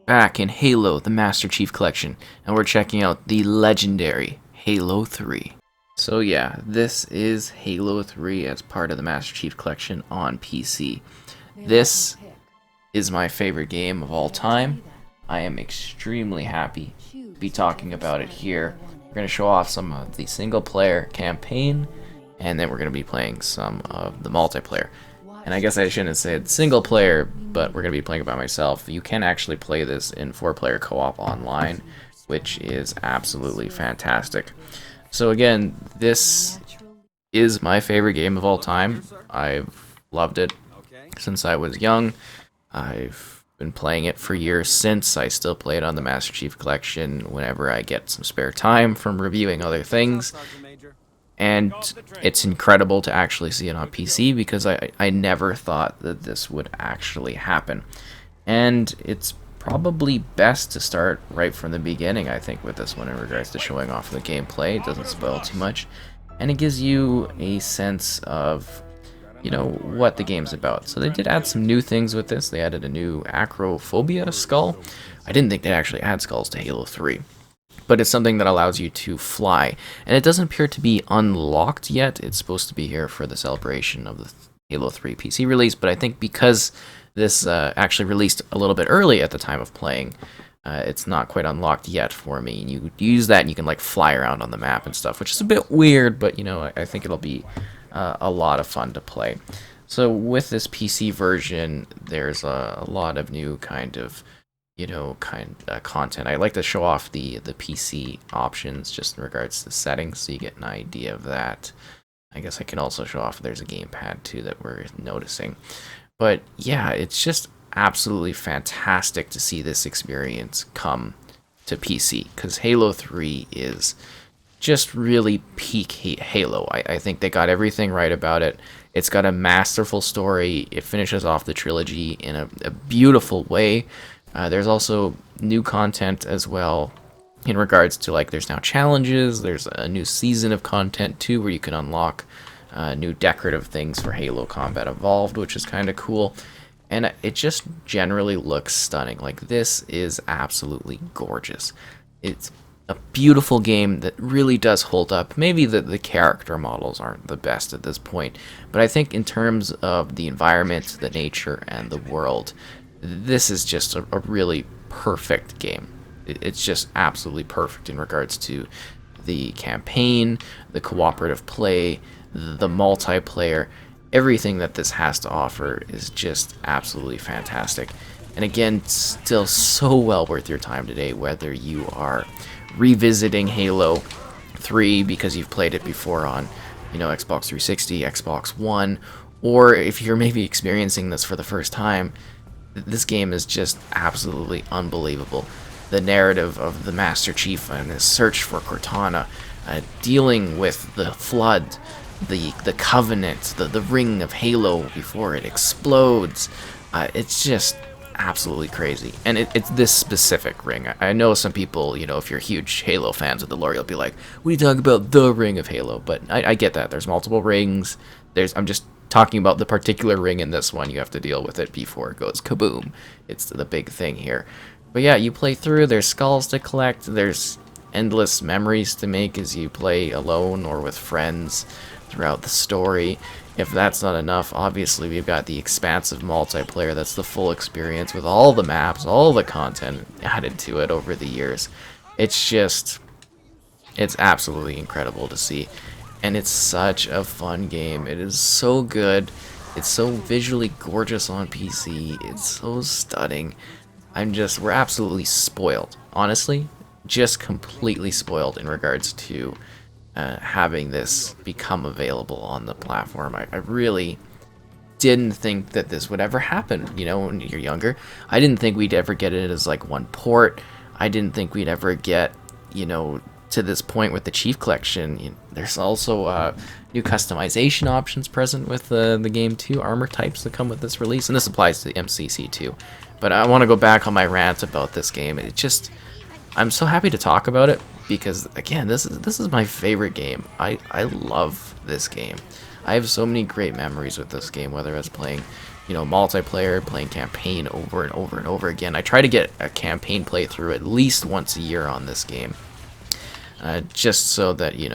Back in Halo, the Master Chief Collection, and we're checking out the legendary Halo 3. So yeah, this is Halo 3 as part of the Master Chief Collection on PC. This is my favorite game of all time. I am extremely happy to be talking about it here. We're going to show off some of the single player campaign, and then we're going to be playing some of the multiplayer. And I guess I shouldn't have said single player, but we're going to be playing it by myself. You can actually play this in 4-player co-op online, which is absolutely fantastic. So again, this is my favorite game of all time. I've loved it since I was young. I've been playing it for years since. I still play it on the Master Chief Collection whenever I get some spare time from reviewing other things. And it's incredible to actually see it on PC because I never thought that this would actually happen. And it's probably best to start right from the beginning, I think, with this one in regards to showing off the gameplay. It doesn't spoil too much. And it gives you a sense of, you know, what the game's about. So they did add some new things with this. They added a new acrophobia skull. I didn't think they'd actually add skulls to Halo 3. But it's something that allows you to fly. And it doesn't appear to be unlocked yet. It's supposed to be here for the celebration of the Halo 3 PC release, but I think because this actually released a little bit early at the time of playing, it's not quite unlocked yet for me. You use that and you can like fly around on the map and stuff, which is a bit weird, but you know, I think it'll be a lot of fun to play. So with this PC version, there's a lot of new kind of content. I like to show off the PC options just in regards to settings so you get an idea of that. I guess I can also show off there's a gamepad too that we're noticing. But yeah, it's just absolutely fantastic to see this experience come to PC because Halo 3 is just really peak Halo. I think they got everything right about it. It's got a masterful story. It finishes off the trilogy in a beautiful way. There's also new content as well in regards to, like, there's now challenges, there's a new season of content too where you can unlock new decorative things for Halo Combat Evolved, which is kind of cool. And it just generally looks stunning. Like, this is absolutely gorgeous. It's a beautiful game that really does hold up. Maybe the character models aren't the best at this point, but I think in terms of the environment, the nature, and the world, this is just a really perfect game. It's just absolutely perfect in regards to the campaign, the cooperative play, the multiplayer. Everything that this has to offer is just absolutely fantastic. And again, still so well worth your time today, whether you are revisiting Halo 3 because you've played it before on, Xbox 360, Xbox One, or if you're maybe experiencing this for the first time. This game is just absolutely unbelievable. The narrative of the Master Chief and his search for Cortana, dealing with the Flood, the Covenant, the Ring of Halo before it explodes. It's just absolutely crazy. And it's this specific ring. I know some people, if you're huge Halo fans of the lore, you'll be like, we talk about the Ring of Halo. But I get that. There's multiple rings. I'm just talking about the particular ring in this one. You have to deal with it before it goes kaboom. It's the big thing here. But yeah, you play through, there's skulls to collect, there's endless memories to make as you play alone or with friends throughout the story. If that's not enough, obviously we've got the expansive multiplayer that's the full experience with all the maps, all the content added to it over the years. It's absolutely incredible to see. And it's such a fun game. It is so good. It's so visually gorgeous on PC. It's so stunning. We're absolutely spoiled. Honestly, just completely spoiled in regards to having this become available on the platform. I really didn't think that this would ever happen, when you're younger. I didn't think we'd ever get it as like one port. I didn't think we'd ever get, to this point with the Chief Collection. There's also new customization options present with the game too, armor types that come with this release, and this applies to the MCC too. But I want to go back on my rant about this game. I'm so happy to talk about it because, again, this is my favorite game. I love this game. I have so many great memories with this game, whether I was playing multiplayer, playing campaign over and over and over again. I try to get a campaign playthrough at least once a year on this game. Just so that, you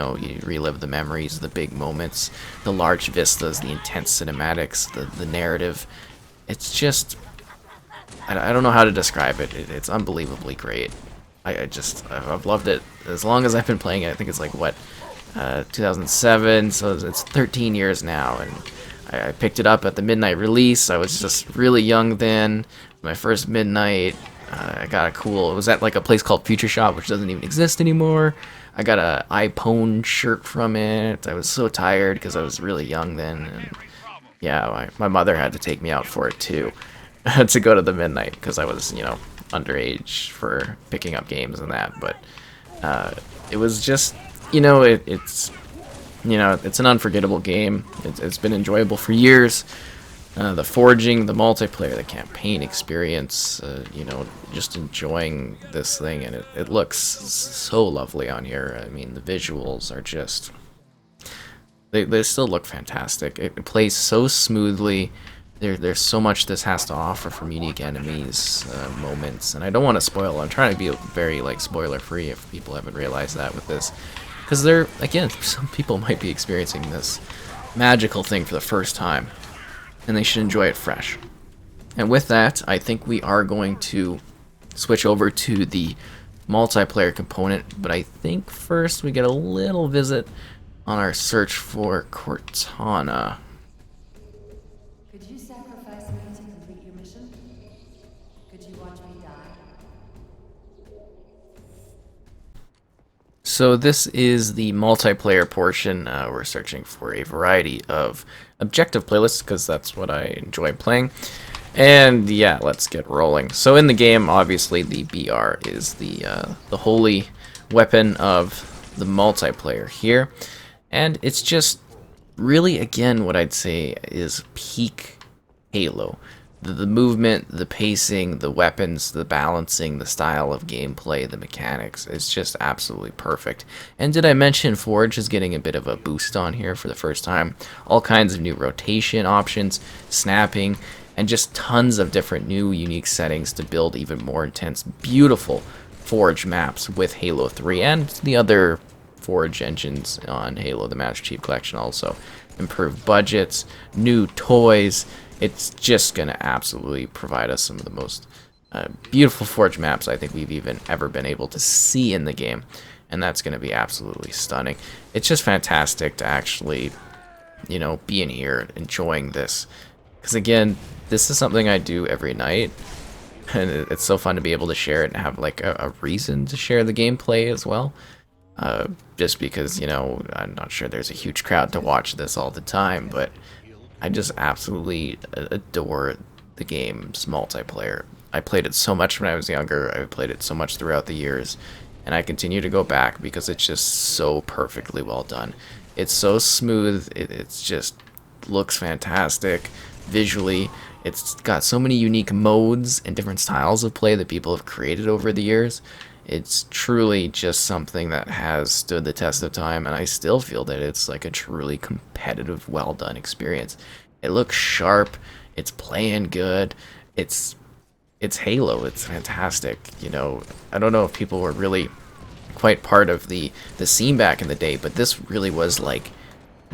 relive the memories, the big moments, the large vistas, the intense cinematics, the narrative. It's just, I don't know how to describe it. It's unbelievably great. I've loved it as long as I've been playing it. I think it's like, 2007, so it's 13 years now, and I picked it up at the midnight release. I was just really young then. My first midnight, I got it was at like a place called Future Shop, which doesn't even exist anymore. I got a iPhone shirt from it. I was so tired because I was really young then, and yeah, my mother had to take me out for it too, to go to the midnight because I was, underage for picking up games and that. But it was just, it's an unforgettable game. It's been enjoyable for years. The forging, the multiplayer, the campaign experience, just enjoying this thing, and it looks so lovely on here. I mean, the visuals are just, they still look fantastic. It plays so smoothly. There's so much this has to offer from unique enemies, moments, and I don't want to spoil. I'm trying to be very spoiler free if people haven't realized that with this, because some people might be experiencing this magical thing for the first time, and they should enjoy it fresh. And with that, I think we are going to switch over to the multiplayer component, but I think first we get a little visit on our search for Cortana. Could you sacrifice me to complete your mission? Could you watch me die? So this is the multiplayer portion. We're searching for a variety of objective playlists because that's what I enjoy playing. And yeah, let's get rolling. So in the game, obviously the BR is the holy weapon of the multiplayer here, and it's just really, again, what I'd say is peak Halo. The movement, the pacing, the weapons, the balancing, the style of gameplay, the mechanics, it's just absolutely perfect. And did I mention Forge is getting a bit of a boost on here for the first time? All kinds of new rotation options, snapping, and just tons of different new unique settings to build even more intense, beautiful Forge maps with Halo 3 and the other Forge engines on Halo, the Master Chief Collection also. Improved budgets, new toys. It's just going to absolutely provide us some of the most beautiful Forge maps I think we've ever been able to see in the game. And that's going to be absolutely stunning. It's just fantastic to actually, be in here enjoying this. Because again, this is something I do every night. And it's so fun to be able to share it and have a reason to share the gameplay as well. Just because, I'm not sure there's a huge crowd to watch this all the time, but I just absolutely adore the game's multiplayer. I played it so much when I was younger, I played it so much throughout the years, and I continue to go back because it's just so perfectly well done. It's so smooth, it's just looks fantastic visually. It's got so many unique modes and different styles of play that people have created over the years. It's truly just something that has stood the test of time, and I still feel that it's like a truly competitive, well-done experience. It looks sharp, it's playing good, it's Halo, it's fantastic. I don't know if people were really quite part of the scene back in the day, but this really was like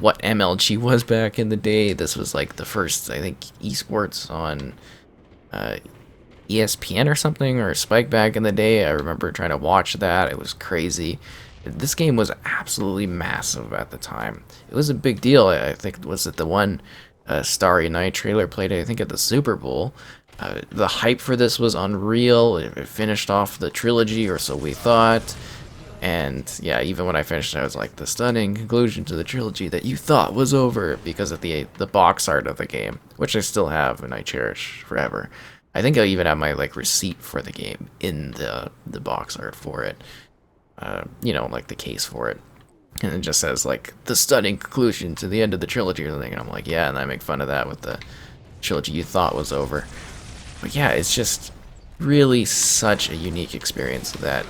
what MLG was back in the day. This was like the first, I think, esports on ESPN or something, or Spike back in the day. I remember trying to watch that. It was crazy. This game was absolutely massive at the time. It was a big deal. I think, was it the one Starry Night trailer played, I think, at the Super Bowl. The hype for this was unreal. It finished off the trilogy, or so we thought. And yeah, even when I finished, I was like, the stunning conclusion to the trilogy that you thought was over, because of the box art of the game, which I still have and I cherish forever. I think I even have my receipt for the game in the box art for it. The case for it. And it just says the stunning conclusion to the end of the trilogy or something. And I'm like, yeah, and I make fun of that with the trilogy you thought was over. But yeah, it's just really such a unique experience that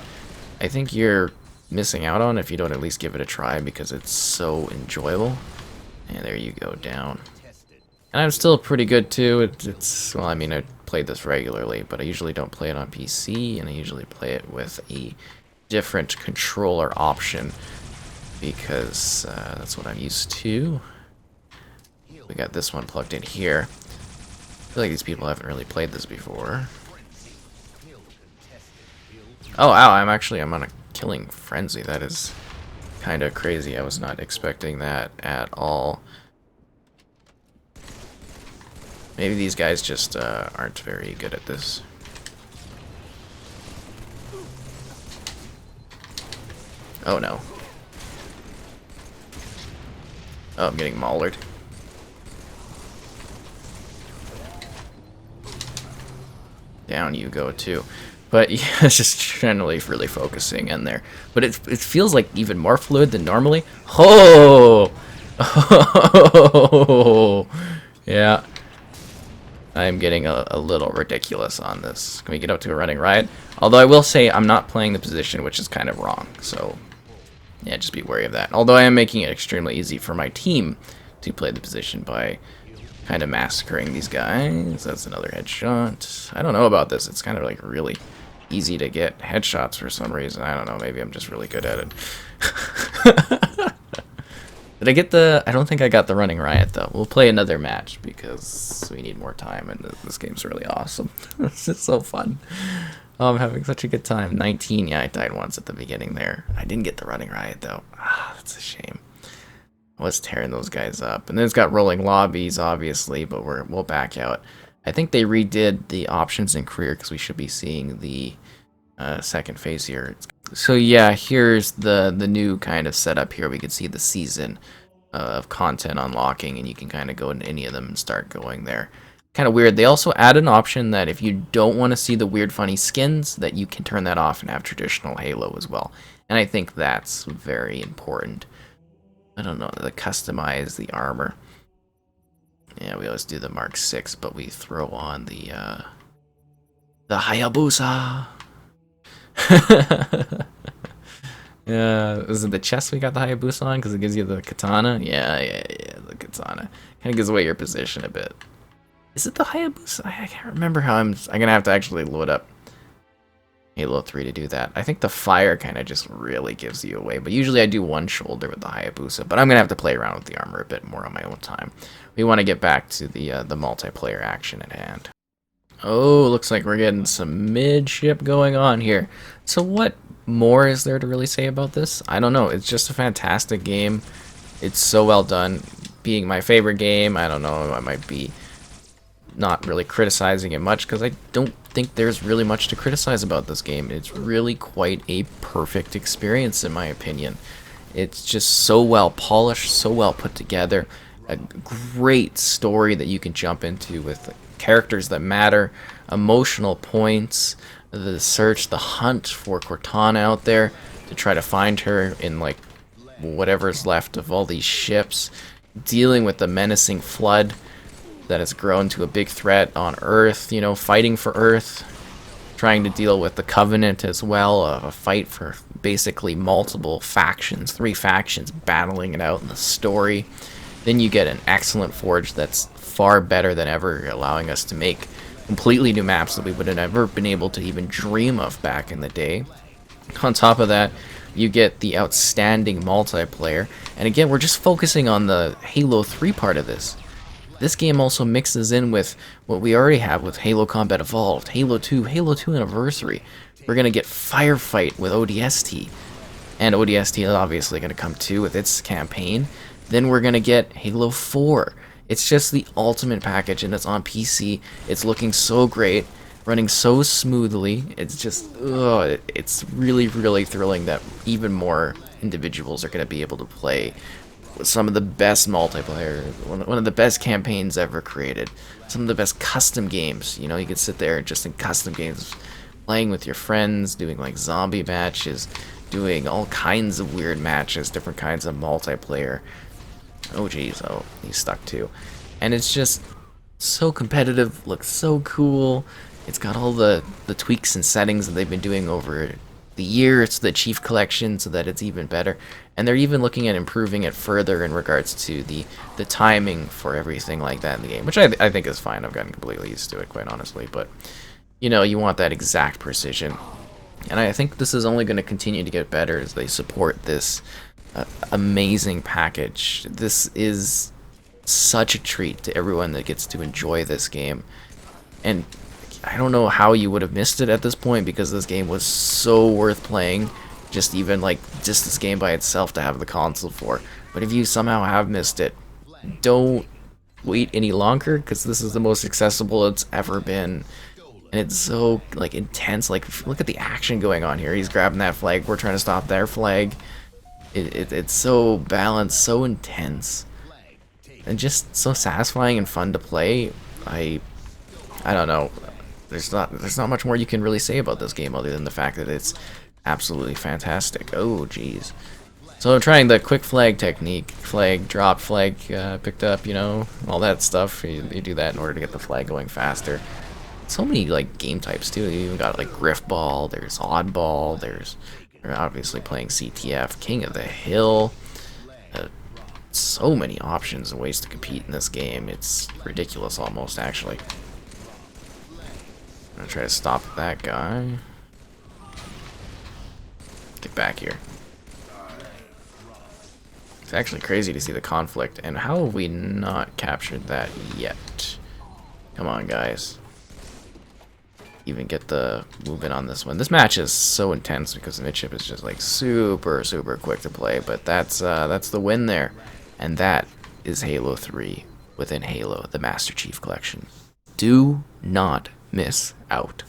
I think you're missing out on if you don't at least give it a try, because it's so enjoyable. And there you go, down. And I'm still pretty good too. It's well, I mean, I played this regularly, but I usually don't play it on PC, and I usually play it with a different controller option because that's what I'm used to. We got this one plugged in here. I feel like these people haven't really played this before. Oh, ow, I'm on a killing frenzy. That is kind of crazy. I was not expecting that at all. Maybe these guys just aren't very good at this. Oh no. Oh, I'm getting maulered. Down you go too. But yeah, it's just generally really focusing in there. But it feels like even more fluid than normally. Oh! Oh! Yeah. I'm getting a little ridiculous on this. Can we get up to a running riot? Although I will say I'm not playing the position, which is kind of wrong. So, yeah, just be wary of that. Although I am making it extremely easy for my team to play the position by kind of massacring these guys. That's another headshot. I don't know about this. It's kind of like really easy to get headshots for some reason. I don't know. Maybe I'm just really good at it. Did I get the... I don't think I got the running riot, though. We'll play another match because we need more time, and this game's really awesome. This is so fun. Oh, I'm having such a good time. 19, yeah, I died once at the beginning there. I didn't get the running riot, though. Ah, that's a shame. I was tearing those guys up. And then it's got rolling lobbies, obviously, but we'll back out. I think they redid the options in career because we should be seeing the second phase here. So yeah, here's the new kind of setup here. We can see the season of content unlocking, and you can kind of go into any of them and start going there. Kind of weird. They also add an option that if you don't want to see the weird funny skins, that you can turn that off and have traditional Halo as well. And I think that's very important. I don't know, to customize the armor. Yeah, we always do the Mark 6, but we throw on the Hayabusa. Yeah, is it the chest we got the Hayabusa on because it gives you the katana? Yeah, the katana. Kind of gives away your position a bit. Is it the Hayabusa? I can't remember how I'm gonna have to actually load up Halo 3 to do that. I think the fire kind of just really gives you away, but usually I do one shoulder with the Hayabusa, but I'm gonna have to play around with the armor a bit more on my own time. We want to get back to the multiplayer action at hand. Oh, looks like we're getting some midship going on here. So what more is there to really say about this? I don't know. It's just a fantastic game. It's so well done. Being my favorite game, I don't know. I might be not really criticizing it much because I don't think there's really much to criticize about this game. It's really quite a perfect experience in my opinion. It's just so well polished, so well put together. A great story that you can jump into with characters that matter, emotional points, the search, the hunt for Cortana out there to try to find her in like whatever's left of all these ships, dealing with the menacing flood that has grown to a big threat on Earth, you know, fighting for Earth, trying to deal with the Covenant as well, a fight for basically multiple factions, 3 factions battling it out in the story. Then you get an excellent Forge that's far better than ever, allowing us to make completely new maps that we would have never been able to even dream of back in the day. On top of that, you get the outstanding multiplayer. And again, we're just focusing on the Halo 3 part of this. This game also mixes in with what we already have with Halo Combat Evolved, Halo 2 Anniversary. We're going to get Firefight with ODST. And ODST is obviously going to come too with its campaign. Then we're going to get Halo 4. It's just the ultimate package, and it's on PC. It's looking so great, running so smoothly. It's just, it's really, really thrilling that even more individuals are going to be able to play some of the best multiplayer, one of the best campaigns ever created, some of the best custom games. You know, you could sit there just in custom games, playing with your friends, doing like zombie matches, doing all kinds of weird matches, different kinds of multiplayer. Oh geez, oh, he's stuck too. And it's just so competitive, looks so cool. It's got all the tweaks and settings that they've been doing over the year to the Chief Collection so that it's even better. And they're even looking at improving it further in regards to the timing for everything like that in the game, which I think is fine. I've gotten completely used to it, quite honestly. But, you know, you want that exact precision. And I think this is only going to continue to get better as they support this amazing package. This is such a treat to everyone that gets to enjoy this game. And I don't know how you would have missed it at this point, because this game was so worth playing. Just this game by itself to have the console for. But if you somehow have missed it, don't wait any longer, because this is the most accessible it's ever been. And it's so, like, intense. Like, look at the action going on here. He's grabbing that flag. We're trying to stop their flag. It's so balanced, so intense, and just so satisfying and fun to play. I don't know. There's not much more you can really say about this game other than the fact that it's absolutely fantastic. Oh, jeez. So I'm trying the quick flag technique. Flag, drop, flag, picked up, you know, all that stuff. You do that in order to get the flag going faster. So many, like, game types, too. You even got, like, Griffball, there's Oddball, we're obviously playing CTF, King of the Hill. So many options and ways to compete in this game. It's ridiculous almost, actually. I'm gonna try to stop that guy. Get back here. It's actually crazy to see the conflict, and how have we not captured that yet? Come on, guys. Even get the movement on this one. This match is so intense because Midship is just like super quick to play, but that's the win there. And that is Halo 3 within Halo, the Master Chief Collection. Do not miss out.